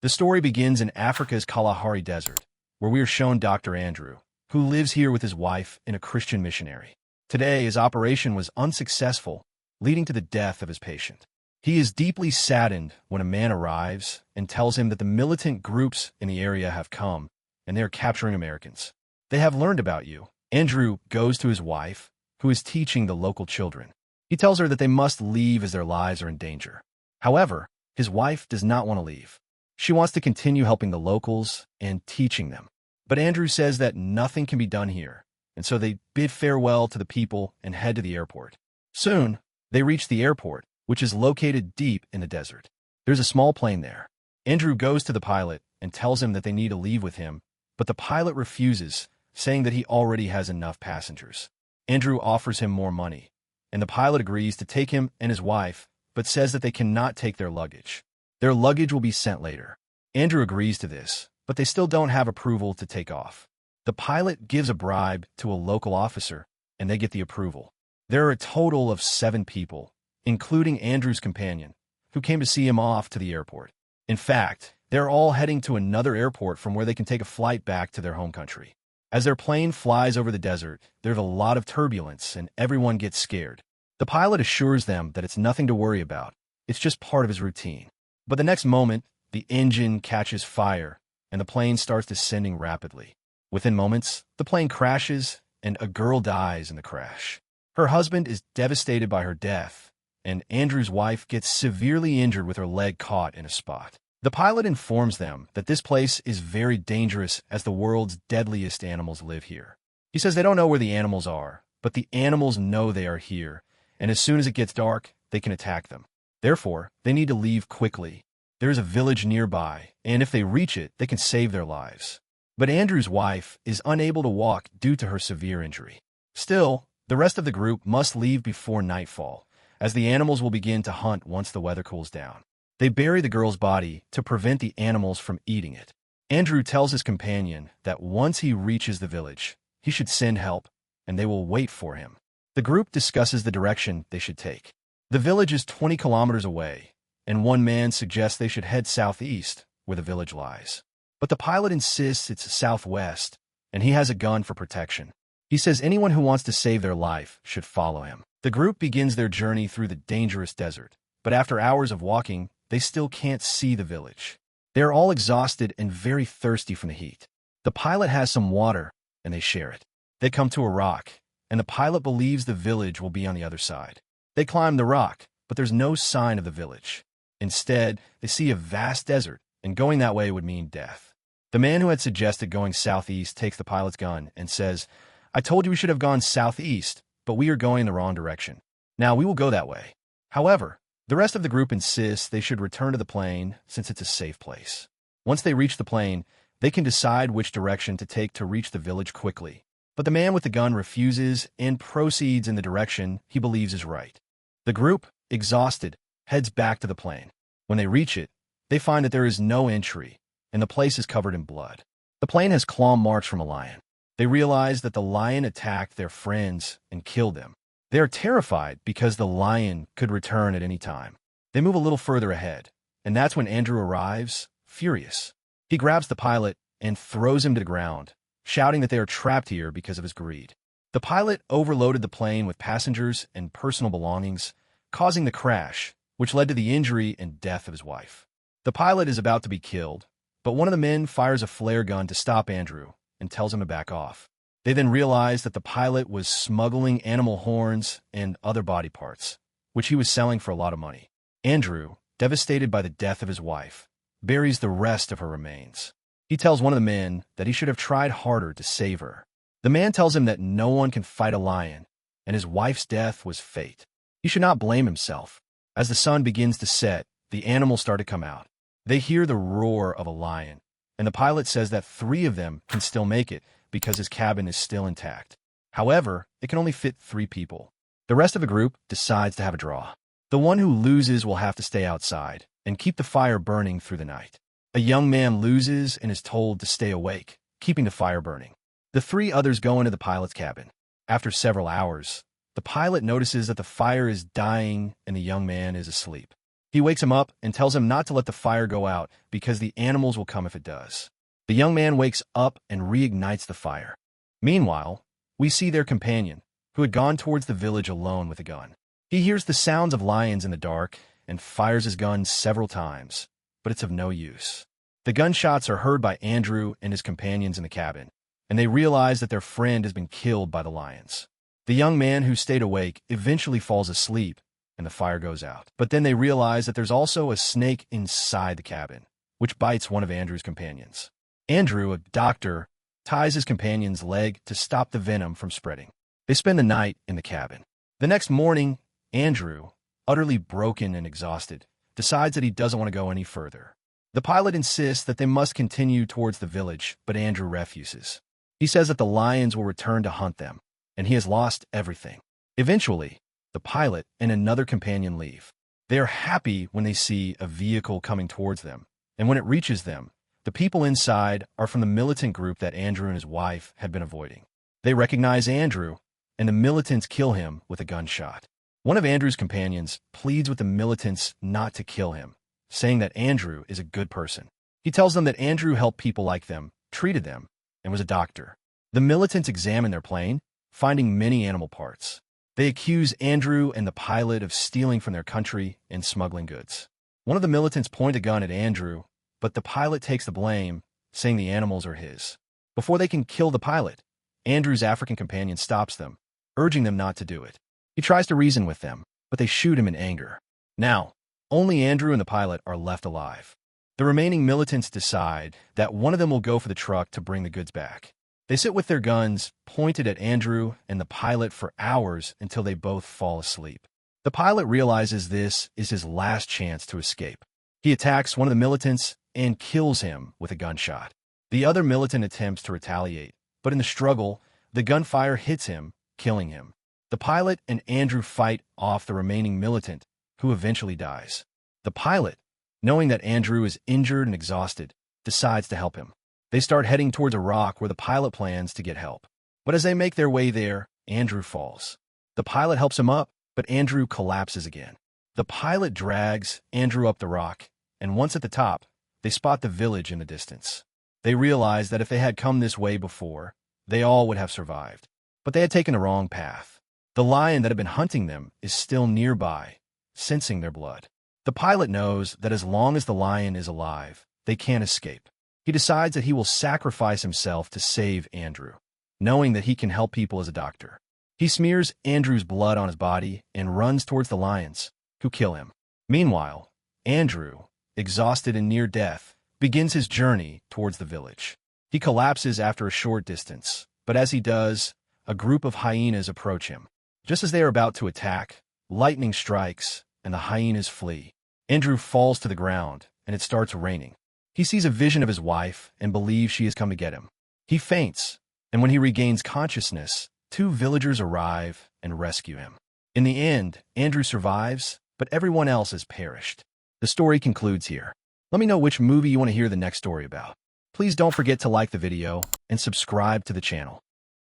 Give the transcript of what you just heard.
The story begins in Africa's Kalahari Desert, where we are shown Dr. Andrew, who lives here with his wife and a Christian missionary. Today, his operation was unsuccessful, leading to the death of his patient. He is deeply saddened when a man arrives and tells him that the militant groups in the area have come, and they are capturing Americans. They have learned about you. Andrew goes to his wife, who is teaching the local children. He tells her that they must leave as their lives are in danger. However, his wife does not want to leave. She wants to continue helping the locals and teaching them. But Andrew says that nothing can be done here, and so they bid farewell to the people and head to the airport. Soon, they reach the airport, which is located deep in the desert. There's a small plane there. Andrew goes to the pilot and tells him that they need to leave with him, but the pilot refuses, saying that he already has enough passengers. Andrew offers him more money, and the pilot agrees to take him and his wife, but says that they cannot take their luggage. Their luggage will be sent later. Andrew agrees to this, but they still don't have approval to take off. The pilot gives a bribe to a local officer, and they get the approval. There are a total of 7 people, including Andrew's companion, who came to see him off to the airport. In fact, they're all heading to another airport from where they can take a flight back to their home country. As their plane flies over the desert, there's a lot of turbulence and everyone gets scared. The pilot assures them that it's nothing to worry about. It's just part of his routine. But the next moment, the engine catches fire and the plane starts descending rapidly. Within moments, the plane crashes and a girl dies in the crash. Her husband is devastated by her death, and Andrew's wife gets severely injured with her leg caught in a spot. The pilot informs them that this place is very dangerous as the world's deadliest animals live here. He says they don't know where the animals are, but the animals know they are here, and as soon as it gets dark, they can attack them. Therefore, they need to leave quickly. There is a village nearby, and if they reach it, they can save their lives. But Andrew's wife is unable to walk due to her severe injury. Still, the rest of the group must leave before nightfall, as the animals will begin to hunt once the weather cools down. They bury the girl's body to prevent the animals from eating it. Andrew tells his companion that once he reaches the village, he should send help, and they will wait for him. The group discusses the direction they should take. The village is 20 kilometers away, and one man suggests they should head southeast, where the village lies. But the pilot insists it's southwest, and he has a gun for protection. He says anyone who wants to save their life should follow him. The group begins their journey through the dangerous desert, but after hours of walking, they still can't see the village. They are all exhausted and very thirsty from the heat. The pilot has some water, and they share it. They come to a rock, and the pilot believes the village will be on the other side. They climb the rock, but there's no sign of the village. Instead, they see a vast desert, and going that way would mean death. The man who had suggested going southeast takes the pilot's gun and says, "I told you we should have gone southeast, but we are going the wrong direction. Now we will go that way." However, the rest of the group insists they should return to the plane since it's a safe place. Once they reach the plane, they can decide which direction to take to reach the village quickly. But the man with the gun refuses and proceeds in the direction he believes is right. The group, exhausted, heads back to the plane. When they reach it, they find that there is no entry, and the place is covered in blood. The plane has claw marks from a lion. They realize that the lion attacked their friends and killed them. They are terrified because the lion could return at any time. They move a little further ahead, and that's when Andrew arrives, furious. He grabs the pilot and throws him to the ground, shouting that they are trapped here because of his greed. The pilot overloaded the plane with passengers and personal belongings, causing the crash, which led to the injury and death of his wife. The pilot is about to be killed, but one of the men fires a flare gun to stop Andrew and tells him to back off. They then realize that the pilot was smuggling animal horns and other body parts, which he was selling for a lot of money. Andrew, devastated by the death of his wife, buries the rest of her remains. He tells one of the men that he should have tried harder to save her. The man tells him that no one can fight a lion, and his wife's death was fate. He should not blame himself. As the sun begins to set, the animals start to come out. They hear the roar of a lion, and the pilot says that 3 of them can still make it because his cabin is still intact. However, it can only fit 3 people. The rest of the group decides to have a draw. The one who loses will have to stay outside and keep the fire burning through the night. A young man loses and is told to stay awake, keeping the fire burning. The 3 others go into the pilot's cabin. After several hours, the pilot notices that the fire is dying and the young man is asleep. He wakes him up and tells him not to let the fire go out because the animals will come if it does. The young man wakes up and reignites the fire. Meanwhile, we see their companion, who had gone towards the village alone with a gun. He hears the sounds of lions in the dark and fires his gun several times, but it's of no use. The gunshots are heard by Andrew and his companions in the cabin, and they realize that their friend has been killed by the lions. The young man who stayed awake eventually falls asleep, and the fire goes out. But then they realize that there's also a snake inside the cabin, which bites one of Andrew's companions. Andrew, a doctor, ties his companion's leg to stop the venom from spreading. They spend the night in the cabin. The next morning, Andrew, utterly broken and exhausted, decides that he doesn't want to go any further. The pilot insists that they must continue towards the village, but Andrew refuses. He says that the lions will return to hunt them, and he has lost everything. Eventually, the pilot and another companion leave. They are happy when they see a vehicle coming towards them, and when it reaches them, the people inside are from the militant group that Andrew and his wife had been avoiding. They recognize Andrew, and the militants kill him with a gunshot. One of Andrew's companions pleads with the militants not to kill him, saying that Andrew is a good person. He tells them that Andrew helped people like them, treated them, and was a doctor. The militants examine their plane, finding many animal parts. They accuse Andrew and the pilot of stealing from their country and smuggling goods. One of the militants point a gun at Andrew, but the pilot takes the blame, saying the animals are his. Before they can kill the pilot, Andrew's African companion stops them, urging them not to do it. He tries to reason with them, but they shoot him in anger. Now, only Andrew and the pilot are left alive. The remaining militants decide that one of them will go for the truck to bring the goods back. They sit with their guns pointed at Andrew and the pilot for hours until they both fall asleep. The pilot realizes this is his last chance to escape. He attacks one of the militants and kills him with a gunshot. The other militant attempts to retaliate, but in the struggle, the gunfire hits him, killing him. The pilot and Andrew fight off the remaining militant, who eventually dies. The pilot, knowing that Andrew is injured and exhausted, decides to help him. They start heading towards a rock where the pilot plans to get help. But as they make their way there, Andrew falls. The pilot helps him up, but Andrew collapses again. The pilot drags Andrew up the rock, and once at the top, they spot the village in the distance. They realize that if they had come this way before, they all would have survived. But they had taken the wrong path. The lion that had been hunting them is still nearby, sensing their blood. The pilot knows that as long as the lion is alive, they can't escape. He decides that he will sacrifice himself to save Andrew, knowing that he can help people as a doctor. He smears Andrew's blood on his body and runs towards the lions, who kill him. Meanwhile, Andrew, exhausted and near death, begins his journey towards the village. He collapses after a short distance, but as he does, a group of hyenas approach him. Just as they are about to attack, lightning strikes, and the hyenas flee. Andrew falls to the ground, and it starts raining. He sees a vision of his wife and believes she has come to get him. He faints, and when he regains consciousness, two villagers arrive and rescue him. In the end, Andrew survives, but everyone else has perished. The story concludes here. Let me know which movie you want to hear the next story about. Please don't forget to like the video and subscribe to the channel.